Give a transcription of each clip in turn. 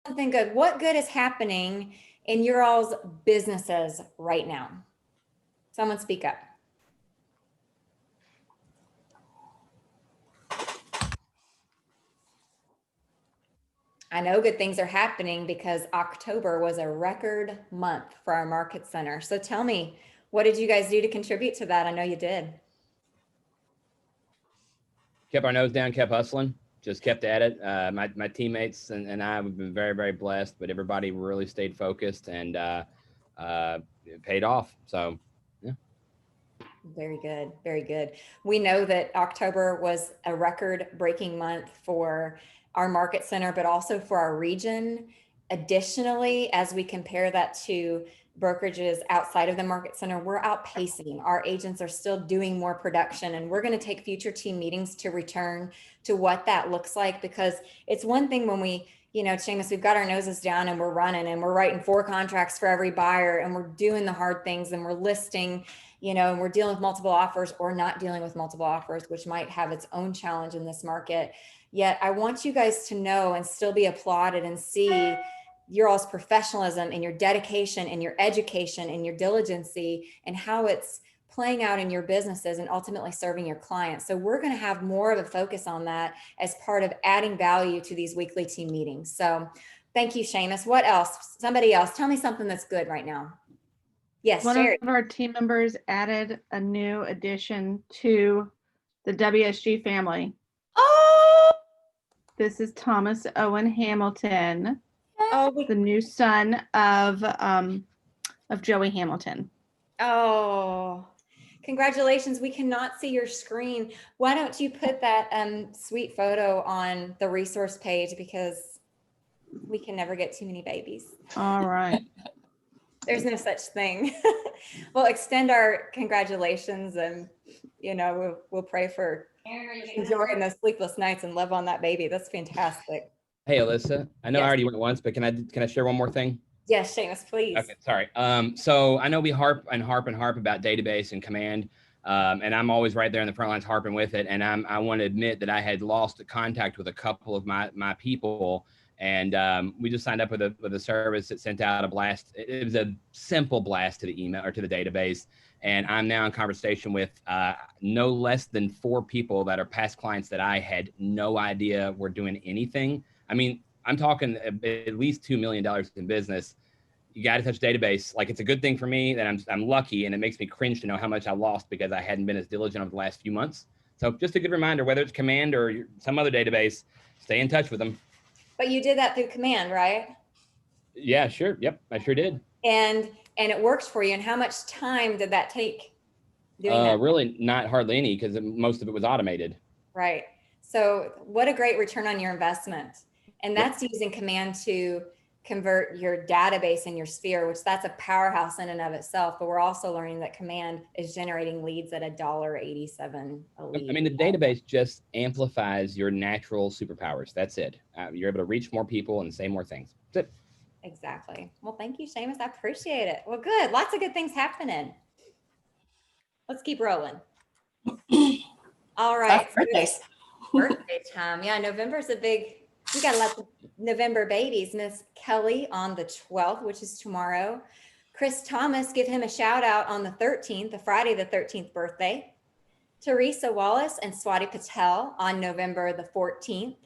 Something good. What good is happening in your all's businesses right now? Someone speak up. I know good things are happening because October was a record month for our market center. So tell me, what did you guys do to contribute to that? I know you did. Kept our nose down, kept hustling, just kept at it. My teammates and I have been very, very blessed, but everybody really stayed focused and it paid off. So, yeah. Very good. Very good. We know that October was a record breaking month for our market center, but also for our region. Additionally, as we compare that to brokerages outside of the market center, we're outpacing. Our agents are still doing more production, and we're going to take future team meetings to return to what that looks like, because it's one thing when we, Seamus, we've got our noses down and we're running and we're writing 4 contracts for every buyer and we're doing the hard things and we're listing, and we're dealing with multiple offers or not dealing with multiple offers, which might have its own challenge in this market. Yet I want you guys to know and still be applauded and see your all's professionalism and your dedication and your education and your diligency and how it's playing out in your businesses and ultimately serving your clients. So we're going to have more of a focus on that as part of adding value to these weekly team meetings. So thank you, Seamus. What else? Somebody else, tell me something that's good right now. Yes, One Sherry. of our team members added a new addition to the WSG family. Oh, This is Thomas Owen Hamilton, oh, the new son of Joey Hamilton. Oh, congratulations. We cannot see your screen. Why don't you put that sweet photo on the resource page, because we can never get too many babies. All right. There's no such thing. We'll extend our congratulations, and we'll pray for enjoying those sleepless nights and love on that baby. That's fantastic. Hey, Alyssa, I know Yes. I already went once, but can I share one more thing? Yes, Seamus, please. Okay, sorry. So I know we harp about database and command, and I'm always right there in the front lines harping with it. And I want to admit that I had lost contact with a couple of my people, and we just signed up with a service that sent out a blast. It was a simple blast to the email or to the database, and I'm now in conversation with no less than 4 people that are past clients that I had no idea were doing anything. I mean, I'm talking at least $2 million in business. You got to touch database. Like, it's a good thing for me that I'm lucky, and it makes me cringe to know how much I lost because I hadn't been as diligent over the last few months. So just a good reminder, whether it's Command or some other database, stay in touch with them. But you did that through Command, right? Yeah, sure. Yep, I sure did. And it worked for you. And how much time did that take doing that? Really not hardly any, because most of it was automated. Right. So what a great return on your investment. And that's using Command to convert your database in your sphere, which that's a powerhouse in and of itself. But we're also learning that Command is generating leads at $1.87 a lead. I mean, the database just amplifies your natural superpowers. That's it. You're able to reach more people and say more things. That's it. Exactly. Well, thank you, Seamus. I appreciate it. Well, good. Lots of good things happening. Let's keep rolling. All right. Birthdays. Birthday time. Yeah, November's we got a lot of November babies. Miss Kelly on the 12th, which is tomorrow. Chris Thomas, give him a shout out on the 13th, the Friday the 13th birthday. Teresa Wallace and Swati Patel on November the 14th.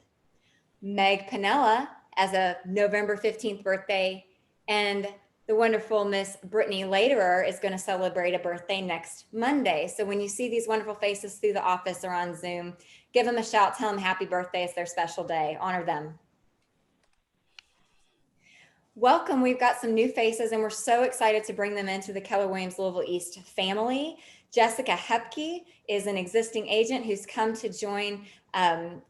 Meg Pinella as a November 15th birthday. And the wonderful Miss Brittany Laterer is going to celebrate a birthday next Monday. So when you see these wonderful faces through the office or on Zoom, give them a shout, tell them happy birthday. It's their special day. Honor them. Welcome. We've got some new faces, and we're so excited to bring them into the Keller Williams Louisville East family. Jessica Hepke is an existing agent who's come to join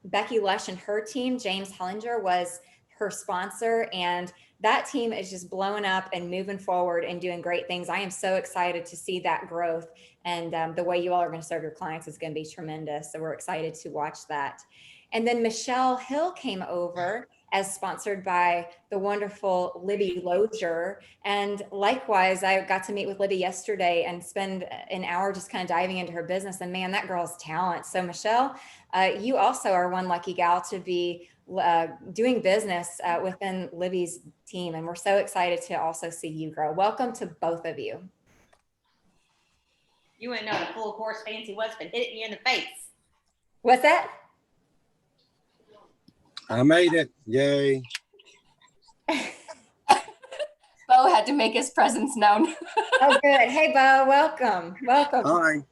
Becky Lush and her team. James Hellinger was her sponsor, and that team is just blowing up and moving forward and doing great things. I am so excited to see that growth, and the way you all are going to serve your clients is going to be tremendous. So we're excited to watch that. And then Michelle Hill came over as sponsored by the wonderful Libby Lozier. And likewise, I got to meet with Libby yesterday and spend an hour just kind of diving into her business. And man, that girl's talent. So Michelle, you also are one lucky gal to be doing business within Libby's team. And we're so excited to also see you grow. Welcome to both of you. You wouldn't know the full course fancy was for hitting you in the face. What's that? I made it. Yay. Bo had to make his presence known. Oh, good. Hey, Bo, welcome. Welcome. Hi.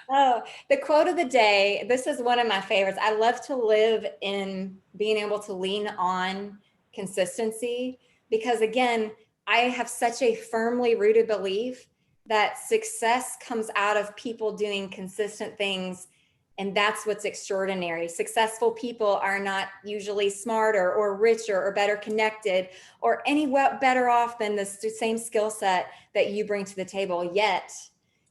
Oh, the quote of the day. This is one of my favorites. I love to live in being able to lean on consistency because, again, I have such a firmly rooted belief that success comes out of people doing consistent things. And that's what's extraordinary. Successful people are not usually smarter or richer or better connected or any better off than the same skill set that you bring to the table. Yet,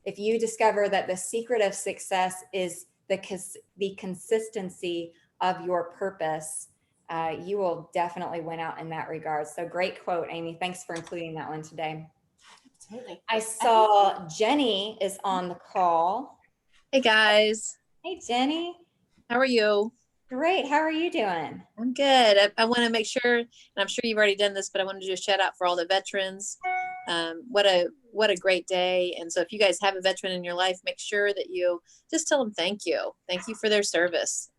if you discover that the secret of success is the consistency of your purpose, you will definitely win out in that regard. So great quote, Amy. Thanks for including that one today. Absolutely. I saw Jenny is on the call. Hey guys, Hey, Jenny. how are you? Great. How are you doing? I'm good. I want to make sure, and I'm sure you've already done this, but I want to do a shout out for all the veterans. What a great day. And so if you guys have a veteran in your life, make sure that you just tell them thank you. Thank you for their service.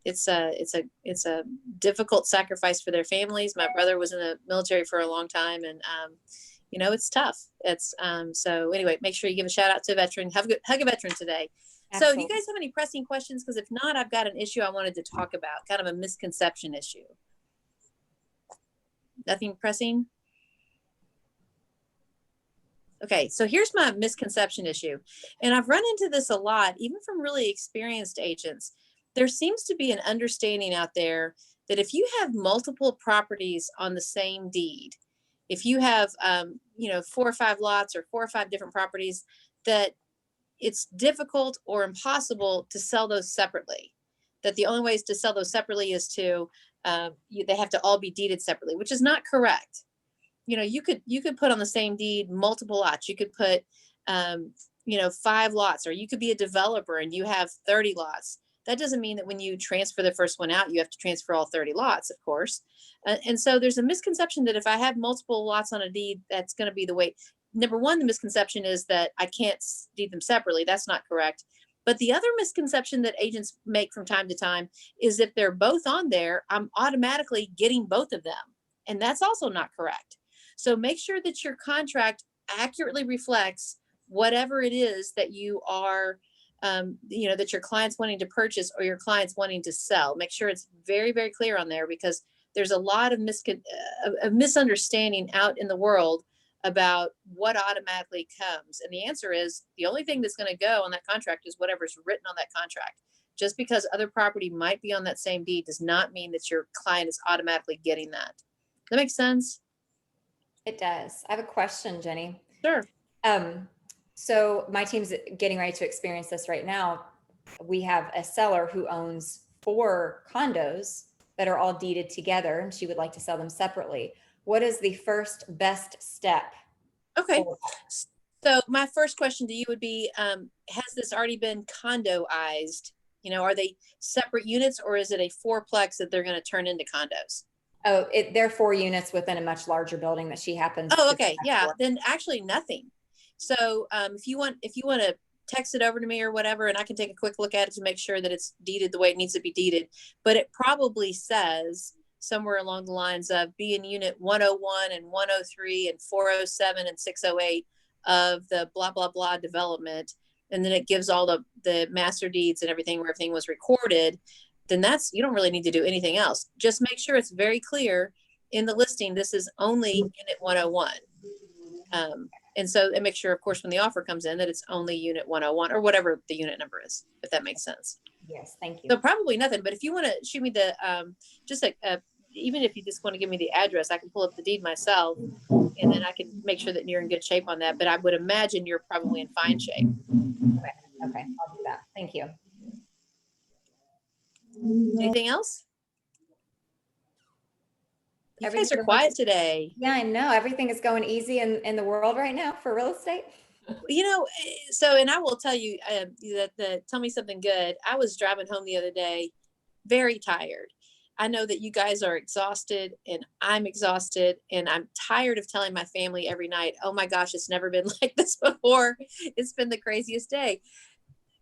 It's a difficult sacrifice for their families. My brother was in the military for a long time, and you know, it's tough. It's so anyway, make sure you give a shout out to a veteran. Hug a veteran today. Absolutely. So you guys have any pressing questions? Because if not, I've got an issue I wanted to talk about, kind of a misconception issue. Nothing pressing? Okay, so here's my misconception issue. And I've run into this a lot, even from really experienced agents. There seems to be an understanding out there that if you have multiple properties on the same deed, if you have, 4 or 5 lots or 4 or 5 different properties, that it's difficult or impossible to sell those separately. That the only ways to sell those separately is to, they have to all be deeded separately, which is not correct. You know, you could put on the same deed multiple lots. You could put, 5 lots, or you could be a developer and you have 30 lots. That doesn't mean that when you transfer the first one out, you have to transfer all 30 lots, of course. And so there's a misconception that if I have multiple lots on a deed, that's going to be the way. Number one, the misconception is that I can't deed them separately. That's not correct. But the other misconception that agents make from time to time is if they're both on there, I'm automatically getting both of them. And that's also not correct. So make sure that your contract accurately reflects whatever it is that you are, that your client's wanting to purchase or your client's wanting to sell. Make sure it's very, very clear on there, because there's a lot of misunderstanding out in the world about what automatically comes. And the answer is the only thing that's going to go on that contract is whatever's written on that contract. Just because other property might be on that same deed does not mean that your client is automatically getting that. That makes sense? It does. I have a question, Jenny. Sure. So my team's getting ready to experience this right now. We have a seller who owns 4 condos that are all deeded together, and she would like to sell them separately. What is the first best step? Okay. So my first question to you would be, has this already been condoized? Are they separate units, or is it a 4-plex that they're going to turn into condos? Oh, they're 4 units within a much larger building that she happens. Oh, to okay. buy Yeah. for. Then actually nothing. So if you want to text it over to me or whatever, and I can take a quick look at it to make sure that it's deeded the way it needs to be deeded. But it probably says somewhere along the lines of be in unit 101 and 103 and 407 and 608 of the blah, blah, blah development. And then it gives all the master deeds and everything where everything was recorded. Then you don't really need to do anything else. Just make sure it's very clear in the listing, this is only unit 101. And make sure, of course, when the offer comes in that it's only unit 101 or whatever the unit number is, if that makes sense. Yes, thank you. So probably nothing, but if you want to shoot me the, even if you just want to give me the address, I can pull up the deed myself and then I can make sure that you're in good shape on that. But I would imagine you're probably in fine shape. Okay, I'll do that. Thank you. Anything else? You guys Everything- are quiet today. Yeah, I know. Everything is going easy in the world right now for real estate. So, and I will tell you tell me something good. I was driving home the other day very tired. I know that you guys are exhausted and I'm exhausted and I'm tired of telling my family every night, oh my gosh, it's never been like this before. It's been the craziest day.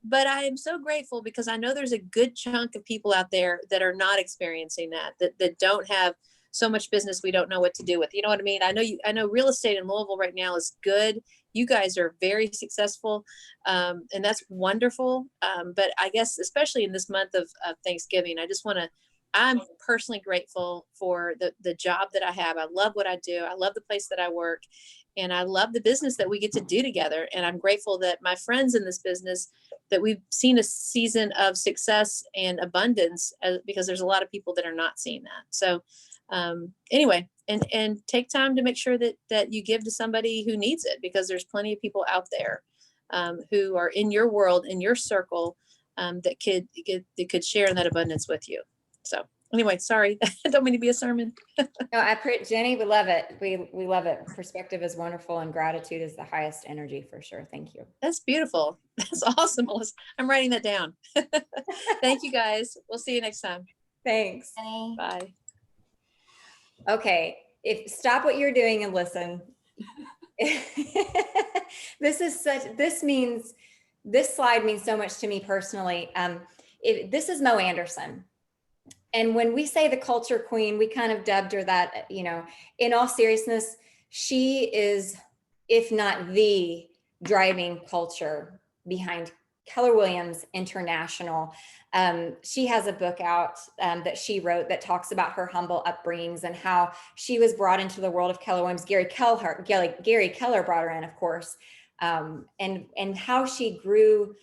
But I am so grateful because I know there's a good chunk of people out there that are not experiencing that don't have so much business we don't know what to do with. You know what I mean? I know real estate in Louisville right now is good. You guys are very successful, and that's wonderful. But I guess especially in this month of Thanksgiving, I'm personally grateful for the job that I have. I love what I do. I love the place that I work, and I love the business that we get to do together. And I'm grateful that my friends in this business, that we've seen a season of success and abundance, because there's a lot of people that are not seeing that. So anyway, and take time to make sure that you give to somebody who needs it, because there's plenty of people out there who are in your world, in your circle, that could share in that abundance with you. So anyway, sorry, I don't mean to be a sermon. No, Jenny, we love it. We love it. Perspective is wonderful and gratitude is the highest energy for sure. Thank you. That's beautiful. That's awesome, Melissa. I'm writing that down. Thank you guys. We'll see you next time. Thanks. Jenny. Bye. Okay, stop what you're doing and listen. This slide means so much to me personally. This is Mo Anderson. And when we say the culture queen, we kind of dubbed her that, in all seriousness, she is, if not the driving culture behind Keller Williams International. She has a book out that she wrote that talks about her humble upbringings and how she was brought into the world of Keller Williams. Gary Keller brought her in, of course, and how she grew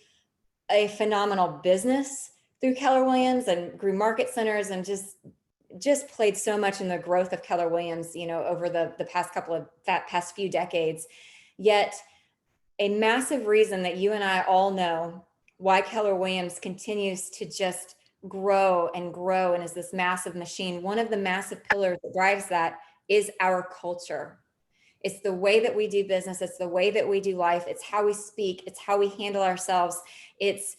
a phenomenal business through Keller Williams and grew market centers and just played so much in the growth of Keller Williams, over the past few decades. Yet a massive reason that you and I all know why Keller Williams continues to just grow and grow and is this massive machine. One of the massive pillars that drives that is our culture. It's the way that we do business. It's the way that we do life. It's how we speak. It's how we handle ourselves. It's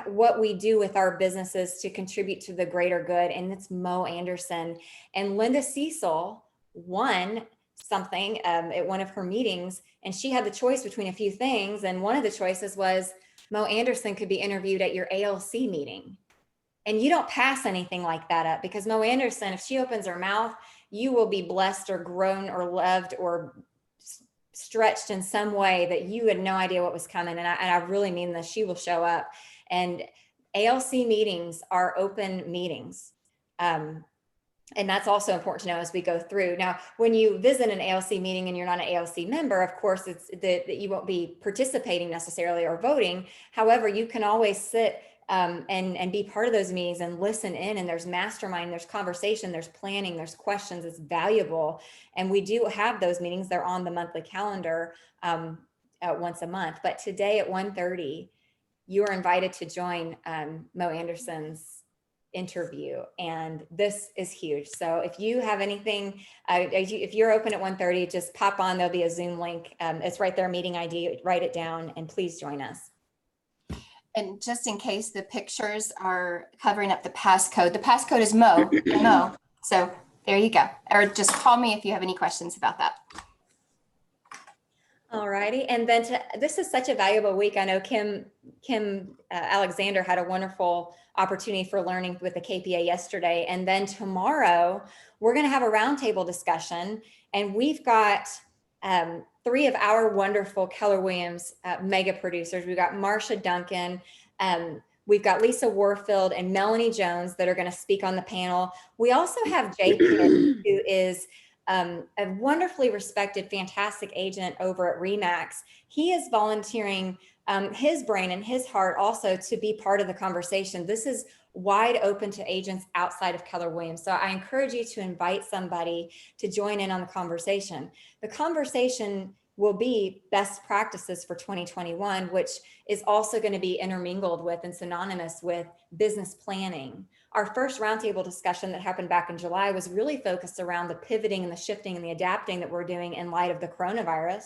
what we do with our businesses to contribute to the greater good. And it's Mo Anderson. And Linda Cecil won something at one of her meetings, and she had the choice between a few things. And one of the choices was Mo Anderson could be interviewed at your ALC meeting. And you don't pass anything like that up, because Mo Anderson, if she opens her mouth, you will be blessed or grown or loved or stretched in some way that you had no idea what was coming. And I really mean this. She will show up. And ALC meetings are open meetings. And that's also important to know as we go through. Now, when you visit an ALC meeting and you're not an ALC member, of course, it's that you won't be participating necessarily or voting. However, you can always sit and be part of those meetings and listen in, and there's mastermind, there's conversation, there's planning, there's questions. It's valuable. And we do have those meetings. They're on the monthly calendar once a month. But today at 1:30, you are invited to join Mo Anderson's interview. And this is huge. So if you have anything, if you're open at 1:30, just pop on, there'll be a Zoom link. It's right there, meeting ID, write it down, and please join us. And just in case the pictures are covering up the passcode is Mo, Mo. So there you go. Or just call me if you have any questions about that. All righty. And then this is such a valuable week. I know Kim Alexander had a wonderful opportunity for learning with the KPA yesterday. And then tomorrow, we're going to have a roundtable discussion. And we've got three of our wonderful Keller Williams mega producers. We've got Marsha Duncan, we've got Lisa Warfield and Melanie Jones that are going to speak on the panel. We also have Jay Pitt, who is a wonderfully respected, fantastic agent over at RE/MAX. He is volunteering his brain and his heart also to be part of the conversation. This is wide open to agents outside of Keller Williams. So I encourage you to invite somebody to join in on the conversation. The conversation will be best practices for 2021, which is also going to be intermingled with and synonymous with business planning. our first roundtable discussion that happened back in July was really focused around the pivoting and the shifting and the adapting that we're doing in light of the coronavirus.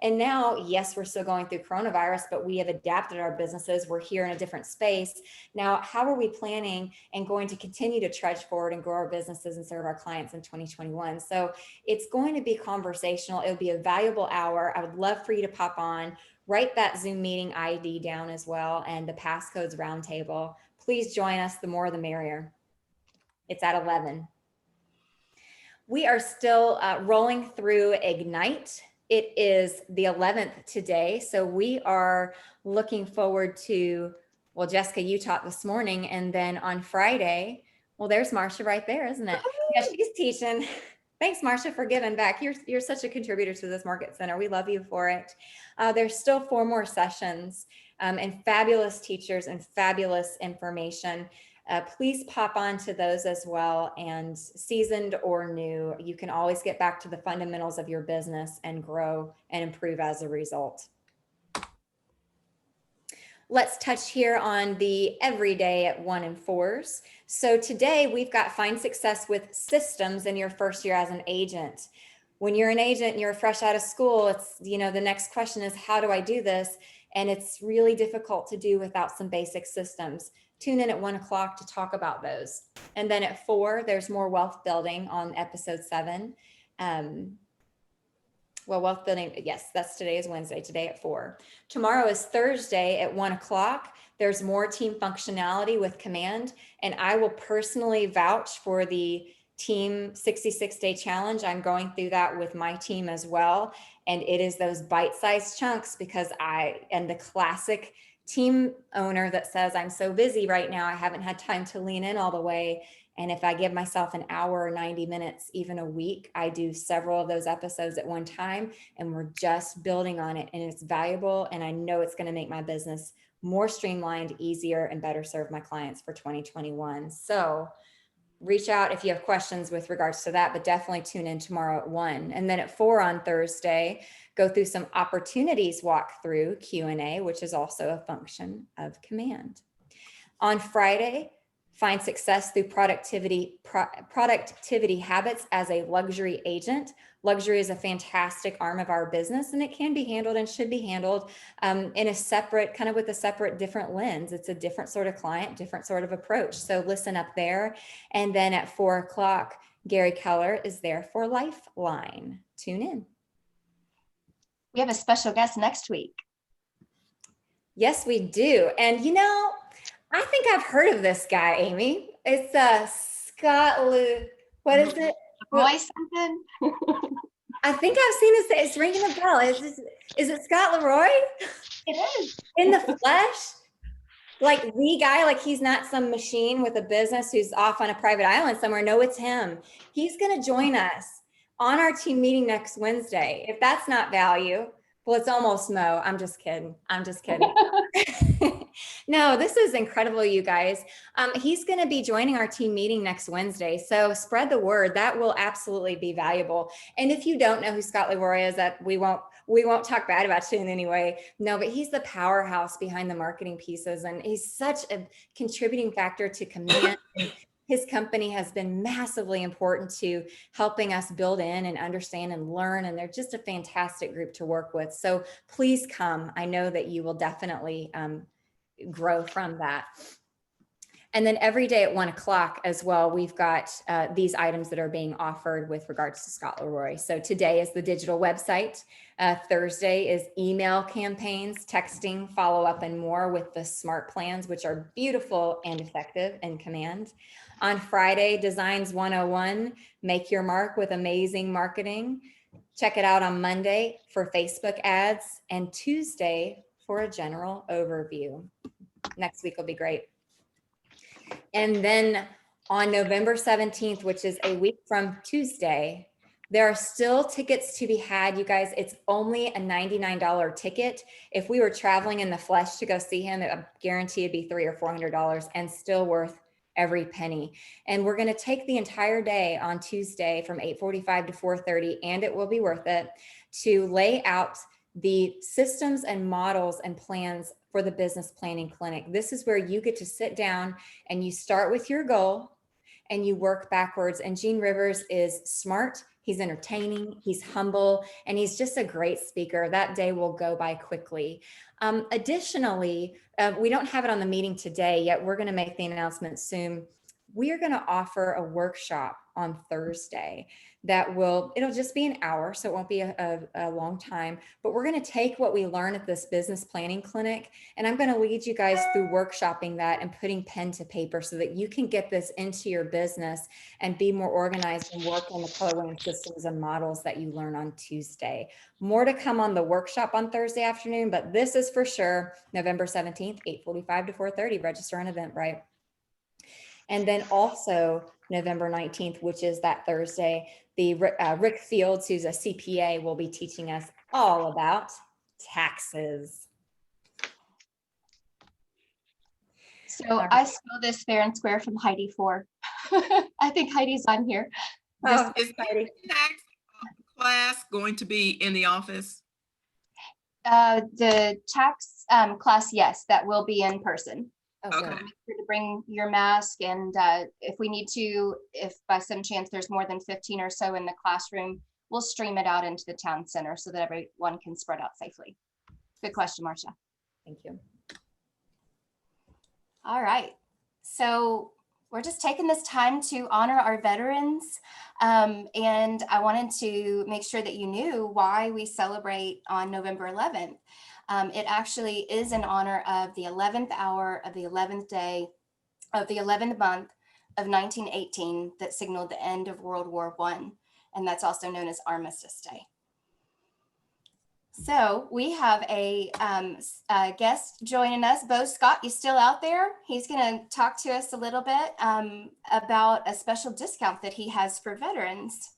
And now, yes, we're still going through coronavirus, but we have adapted our businesses. We're here in a different space. Now, how are we planning and going to continue to trudge forward and grow our businesses and serve our clients in 2021? So it's going to be conversational. It'll be a valuable hour. I would love for you to pop on, write that Zoom meeting ID down as well, and the passcodes roundtable. Please join us. The more, the merrier. It's at 11. We are still rolling through Ignite. It is the 11th today. So we are looking forward to, well, Jessica, you taught this morning, and then on Friday, well, there's Marcia right there, isn't it? Yeah, she's teaching. Thanks, Marcia, for giving back. You're such a contributor to this Market Center. We love you for it. There's still 4 more sessions and fabulous teachers and fabulous information. Please pop on to those as well, and seasoned or new, you can always get back to the fundamentals of your business and grow and improve as a result. Let's touch here on the everyday at 1 and 4s. So today we've got Find Success with Systems in your first year as an agent. When you're an agent and you're fresh out of school, it's, the next question is, how do I do this? And it's really difficult to do without some basic systems. Tune in at 1 o'clock to talk about those. And then at 4, there's more wealth building on episode 7. Well, wealth building, yes, today is Wednesday, today at 4. Tomorrow is Thursday at 1 o'clock. There's more team functionality with Command, and I will personally vouch for the team 66-day challenge. I'm going through that with my team as well. And it is those bite-sized chunks, because I am the classic team owner that says, I'm so busy right now, I haven't had time to lean in all the way. And if I give myself an hour or 90 minutes, even a week, I do several of those episodes at one time, and we're just building on it, and it's valuable. And I know it's going to make my business more streamlined, easier, and better serve my clients for 2021. So reach out if you have questions with regards to that, but definitely tune in tomorrow at 1. And then at 4 on Thursday, go through some opportunities walkthrough Q&A, which is also a function of Command. On Friday, find success through productivity habits as a luxury agent. Luxury is a fantastic arm of our business, and it can be handled and should be handled in a separate, kind of with a separate, different lens. It's a different sort of client, different sort of approach. So listen up there. And then at 4 o'clock, Gary Keller is there for Lifeline. Tune in. We have a special guest next week. Yes, we do. And I think I've heard of this guy, Amy. It's Scott what is it? Roy something? I think I've seen his, it's ringing a bell. Is it Scott Leroy? It is. In the flesh? Like the guy, like he's not some machine with a business who's off on a private island somewhere. No, it's him. He's going to join us on our team meeting next Wednesday. If that's not value, well, it's almost Mo. I'm just kidding. No, this is incredible, you guys. He's going to be joining our team meeting next Wednesday. So spread the word. That will absolutely be valuable. And if you don't know who Scott Leroy is, that we won't talk bad about you in any way. No, but he's the powerhouse behind the marketing pieces. And he's such a contributing factor to Command. His company has been massively important to helping us build in and understand and learn. And they're just a fantastic group to work with. So please come. I know that you will definitely grow from that. And then every day at 1 o'clock as well, we've got these items that are being offered with regards to Scott Leroy. So today is the digital website. Thursday is email campaigns, texting, follow-up, and more with the smart plans, which are beautiful and effective in Command. On Friday, Designs 101, make your mark with amazing marketing. Check it out on Monday for Facebook ads, and Tuesday for a general overview. Next week will be great. And then on November 17th, which is a week from Tuesday, there are still tickets to be had, you guys. It's only a $99 ticket. If we were traveling in the flesh to go see him, I guarantee it'd be $300 or $400 and still worth every penny. And we're going to take the entire day on Tuesday from 8:45 to 4:30, and it will be worth it, to lay out the systems and models and plans for the Business Planning Clinic. This is where you get to sit down and you start with your goal and you work backwards. And Gene Rivers is smart. He's entertaining, he's humble, and he's just a great speaker. That day will go by quickly. Additionally, we don't have it on the meeting today yet. We're going to make the announcement soon. We are going to offer a workshop on Thursday it'll just be an hour, so it won't be a long time, but we're going to take what we learn at this Business Planning Clinic, and I'm going to lead you guys through workshopping that and putting pen to paper so that you can get this into your business and be more organized and work on the colorway systems and models that you learn on Tuesday. More to come on the workshop on Thursday afternoon, but this is for sure November 17th, 8:45 to 4:30. Register on Eventbrite. And then also November 19th, which is that Thursday, the Rick Fields, who's a CPA, will be teaching us all about taxes. So I stole this fair and square from Heidi 4. I think Heidi's on here. Oh, Is Heidi. the tax class going to be in the office? The tax class, yes, that will be in person. Oh, Okay. good. Make sure to bring your mask, and if we need to, if by some chance there's more than 15 or so in the classroom, we'll stream it out into the town center so that everyone can spread out safely. Good question, Marcia. Thank you. All right, so we're just taking this time to honor our veterans, and I wanted to make sure that you knew why we celebrate on November 11th. It actually is in honor of the 11th hour of the 11th day of the 11th month of 1918 that signaled the end of World War I, and that's also known as Armistice Day. So we have a guest joining us. Bo Scott, you still out there? He's going to talk to us a little bit about a special discount that he has for veterans.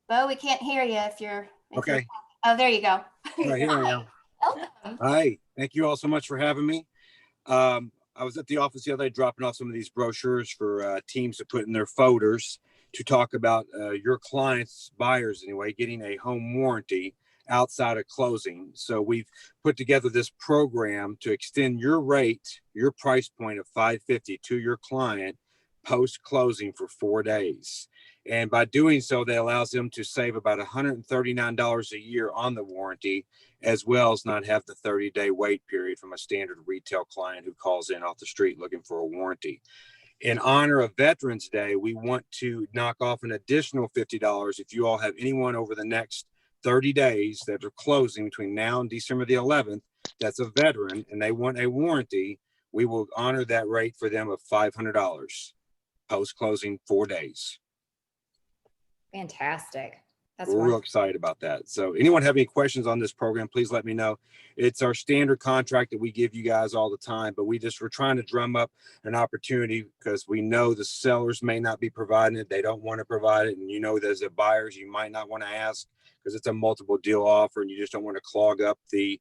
Bo, we can't hear you if you're. Okay. Oh, there you go. Right here I am. Welcome. Hi, thank you all so much for having me. I was at the office the other day dropping off some of these brochures for teams to put in their folders to talk about your clients, buyers anyway, getting a home warranty outside of closing. So we've put together this program to extend your rate, your price point of $550 to your client post-closing for 4 days. And by doing so, that allows them to save about $139 a year on the warranty, as well as not have the 30-day wait period from a standard retail client who calls in off the street looking for a warranty. In honor of Veterans Day, we want to knock off an additional $50 if you all have anyone over the next 30 days that are closing between now and December the 11th that's a veteran and they want a warranty. We will honor that rate for them of $500 post-closing 4 days. Fantastic. That's We're real wonderful. excited about that. So anyone have any questions on this program, please let me know. It's our standard contract that we give you guys all the time, but we're trying to drum up an opportunity because we know the sellers may not be providing it. They don't want to provide it. And you know, there's the buyers, you might not want to ask because it's a multiple deal offer and you just don't want to clog up the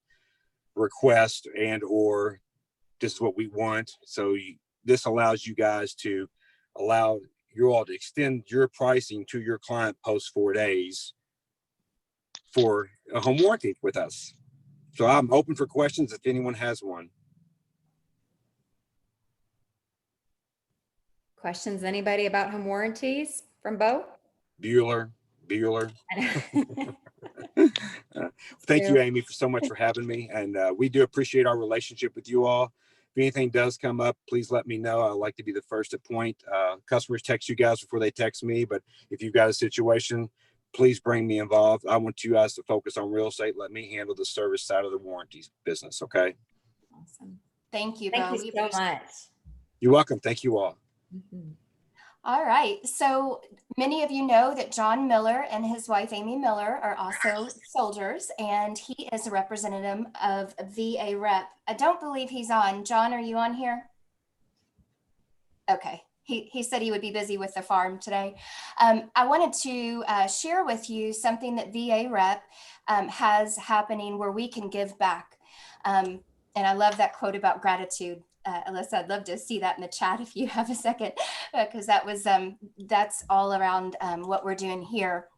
request and or this is what we want. So this allows you guys to allow you all to extend your pricing to your client post 4 days for a home warranty with us. So I'm open for questions if anyone has one. Questions, anybody about home warranties from Bo? Bueller. Thank you, Amy, for so much for having me. And we do appreciate our relationship with you all. If anything does come up, please let me know. I like to be the first to point. Customers text you guys before they text me, but if you've got a situation, please bring me involved. I want you guys to focus on real estate. Let me handle the service side of the warranties business, okay? Awesome. Thank you, Bo. Thank We you so appreciate it. much. You're welcome. Thank you all. Mhm. All right. So many of you know that John Miller and his wife, Amy Miller, are also soldiers, and he is a representative of VA Rep. I don't believe he's on. John, are you on here? Okay. He said he would be busy with the farm today. I wanted to share with you something that VA Rep has happening where we can give back. And I love that quote about gratitude. Alyssa, I'd love to see that in the chat if you have a second, because that's all around what we're doing here.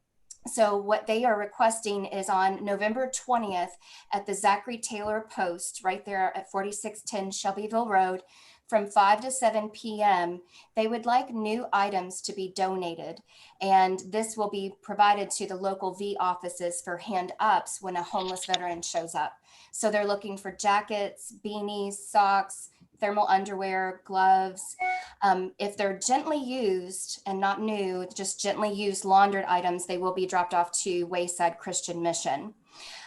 So what they are requesting is on November 20th at the Zachary Taylor Post, right there at 4610 Shelbyville Road, from 5 to 7 p.m. They would like new items to be donated, and this will be provided to the local V offices for hand ups when a homeless veteran shows up. So they're looking for jackets, beanies, socks, thermal underwear, gloves. If they're gently used and not new, just gently used laundered items, they will be dropped off to Wayside Christian Mission.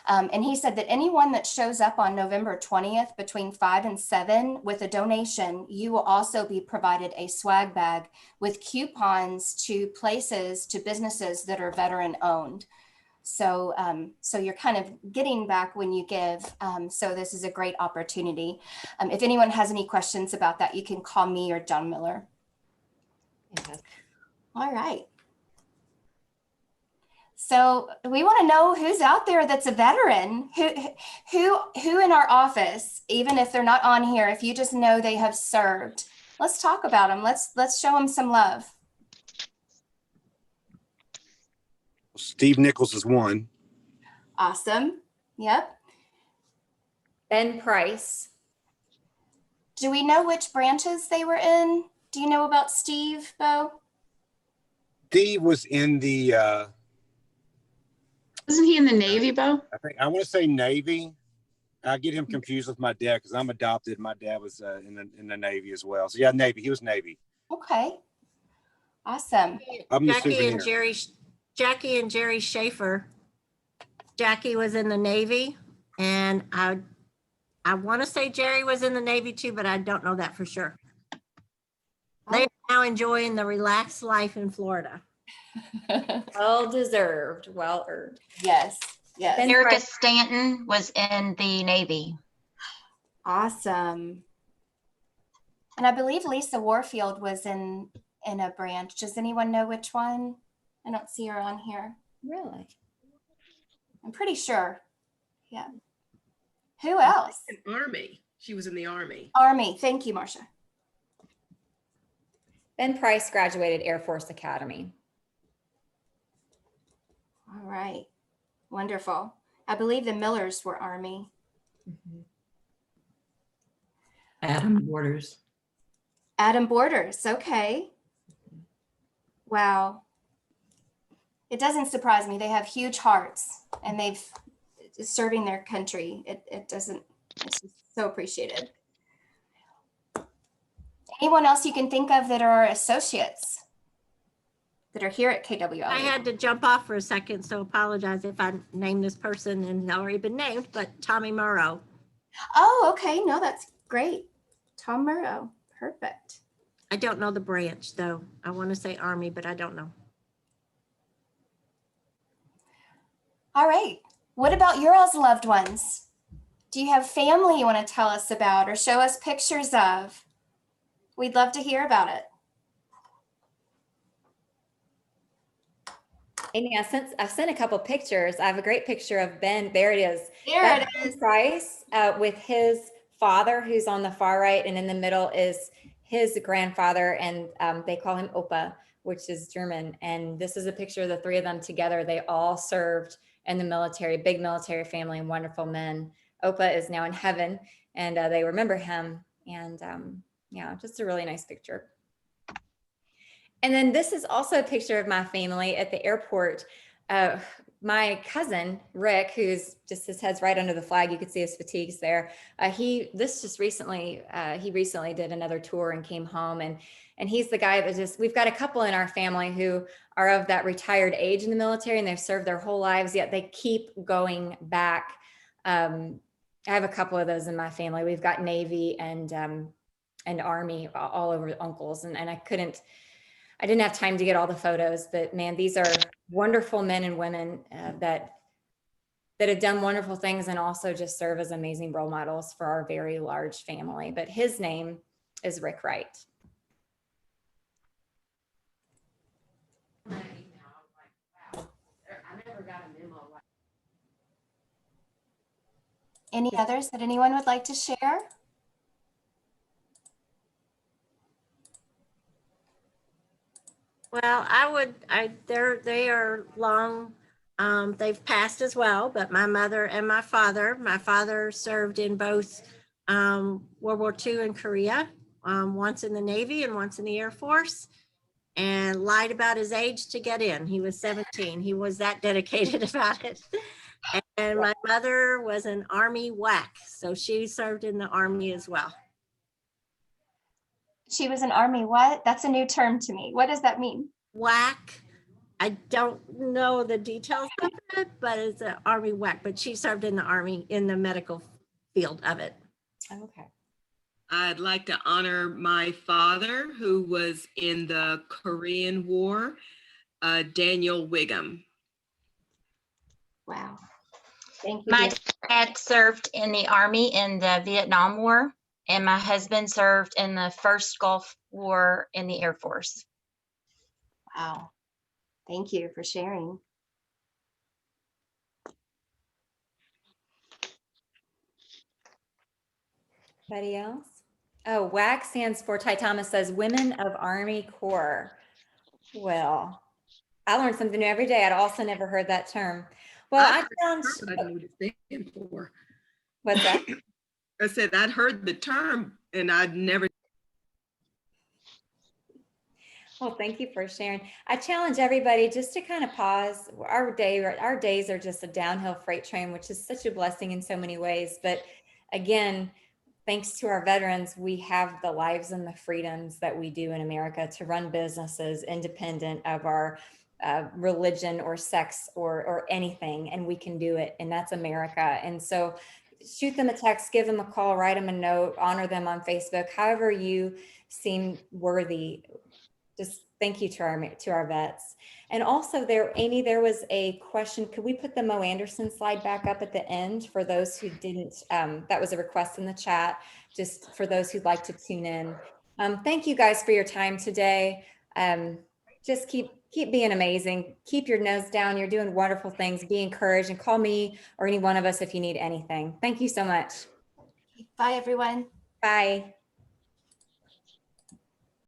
And he said that anyone that shows up on November 20th between 5 and 7 with a donation, you will also be provided a swag bag with coupons to places, to businesses that are veteran owned. So, so you're kind of getting back when you give. So this is a great opportunity. If anyone has any questions about that, you can call me or John Miller. Fantastic. All right. So we want to know who's out there that's a veteran, who in our office, even if they're not on here, if you just know they have served, let's talk about them. Let's show them some love. Steve Nichols is one. Awesome. Yep. Ben Price. Do we know which branches they were in? Do you know about Steve, Bo? Steve was in the, Wasn't he in the Navy, Bo? I want to say Navy. I get him confused with my dad because I'm adopted. My dad was in the Navy as well. So yeah, Navy. He was Navy. Okay. Awesome. I'm the Jackie and souvenir. Jackie and Jerry Schaefer. Jackie was in the Navy, and I want to say Jerry was in the Navy too, but I don't know that for sure. They're now enjoying the relaxed life in Florida. Well deserved, well earned. Yes. Yes. Ben Erica Price. Stanton was in the Navy. Awesome. And I believe Lisa Warfield was in a branch. Does anyone know which one? I don't see her on here. Really? I'm pretty sure. Yeah. Who else? Army. She was in the Army. Army. Thank you, Marcia. Ben Price graduated Air Force Academy. All right. Wonderful. I believe the Millers were Army. Adam Borders. Adam Borders. Okay. Wow. It doesn't surprise me. They have huge hearts and they've serving their country. It doesn't, it's just so appreciated. Anyone else you can think of that are associates that are here at KWL? I had to jump off for a second, so apologize if I named this person and already been named, but Tommy Murrow. Oh, okay. No, that's great. Tom Murrow. Perfect. I don't know the branch though. I want to say Army, but I don't know. All right. What about your all's loved ones? Do you have family you want to tell us about or show us pictures of? We'd love to hear about it. Amy, I've sent a couple pictures. I have a great picture of Ben. There it is. There That's it Ben is. Price with his father, who's on the far right, and in the middle is his grandfather, and they call him Opa, which is German. And this is a picture of the three of them together. They all served in the military, big military family, and wonderful men. Opa is now in heaven, and they remember him. And yeah, just a really nice picture. And then this is also a picture of my family at the airport. My cousin, Rick, who's just, his head's right under the flag. You could see his fatigues there. He recently did another tour and came home, and he's the guy that just, we've got a couple in our family who are of that retired age in the military, and they've served their whole lives, yet they keep going back. I have a couple of those in my family. We've got Navy and Army all over, uncles, and I didn't have time to get all the photos, but man, these are wonderful men and women that have done wonderful things and also just serve as amazing role models for our very large family. But his name is Rick Wright. Any others that anyone would like to share? Well, they are long They've passed as well, but my mother and my father served in both World War II and Korea, once in the Navy and once in the Air Force, and lied about his age to get in. He was 17. He was that dedicated about it. And my mother was an Army WAC, so she served in the Army as well. She was an Army what? That's a new term to me. What does that mean? WAC. I don't know the details of it, but it's an Army WAC, but she served in the Army in the medical field of it. Okay. I'd like to honor my father, who was in the Korean War, Daniel Wiggum. Wow. Thank you. My dear. dad served in the Army in the Vietnam War, and my husband served in the first Gulf War in the Air Force. Wow. Thank you for sharing. Anybody else? Oh, WAC stands for, Ty Thomas says, Women of Army Corps. Well, I learn something new every day. I'd also never heard that term. Well, I found, But I knew what it stand for. what's that? I said I'd heard the term and I'd never. Well, thank you for sharing. I challenge everybody just to kind of pause. Our days are just a downhill freight train, which is such a blessing in so many ways. But again, thanks to our veterans, we have the lives and the freedoms that we do in America to run businesses independent of our religion or sex or anything, and we can do it, and that's America. And so shoot them a text, give them a call, write them a note, honor them on Facebook, however you seem worthy. Just thank you to our vets. And also Amy, there was a question. Could we put the Mo Anderson slide back up at the end for those who didn't, that was a request in the chat, just for those who'd like to tune in. Thank you guys for your time today. Just keep being amazing. Keep your nose down. You're doing wonderful things. Be encouraged, and call me or any one of us if you need anything. Thank you so much. Bye, everyone. Bye.